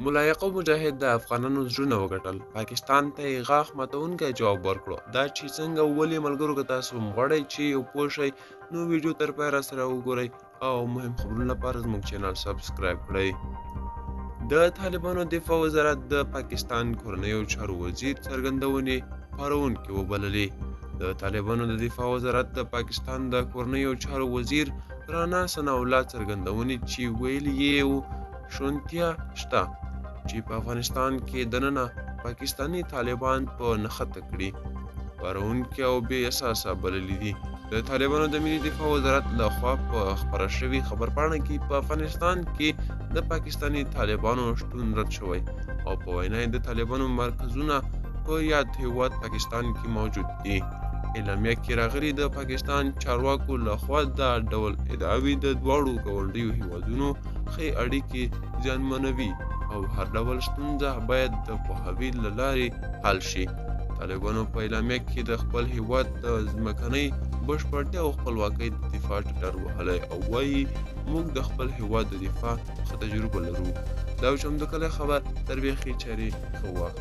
ملا یعقوب مجاهد د افغانانو زړونه وګټل. پاکستان ته یې غاښ ماتونکی جواب ورکړو. دا چې څنګه ولې ملګرو که تاسو هم غواړئ چې یو پوه شئ نو ویډیو تر پایه راسره وګورئ او مهم خبرونو لپاره زموږ چینل سبسکرایب کړئ. د طالبانو دفاع وزارت د پاکستان کورنیو چارو وزیر څرګندونې پارونکې وبللې. د طالبانو د دفاع وزارت د پاکستان د کورنیو چارو وزیر رانا ثناءالله څرګندونې چې ویلي یې شونتیا شته چې په افغانستان کې دننه پاکستاني طالبان په نښته کړي پارونکي او بې اساسه بللي دي. د طالبانو د ملي دفاع وزارت لخوا په خپره شوې خبرپاڼه کې په افغانستان کې د پاکستاني طالبانو شتون رد شوی او په وینا یې د طالبانو مرکزونه په یاد هیواد پاکستان کې موجود دي. اعلامیه کې راغلي د پاکستان چارواکو لخوا دا ډول ادعاوې د دواړو ګاونډیو هیوادونو ښې اړیکې زیانمنوي او هر ډول ستونزه باید د پوهاوي له لارې حل شي. طالبانو په اعلامیه کې د خپل هیواد د ځمکنۍ بشپړتیا او خپلواکۍ د دفاع ټټر وهلی او وایي موږ د خپل هیواد د دفاع ښه تجربه لرو. دا و چې همدغه خبر تر بیخي چارې ښه وخت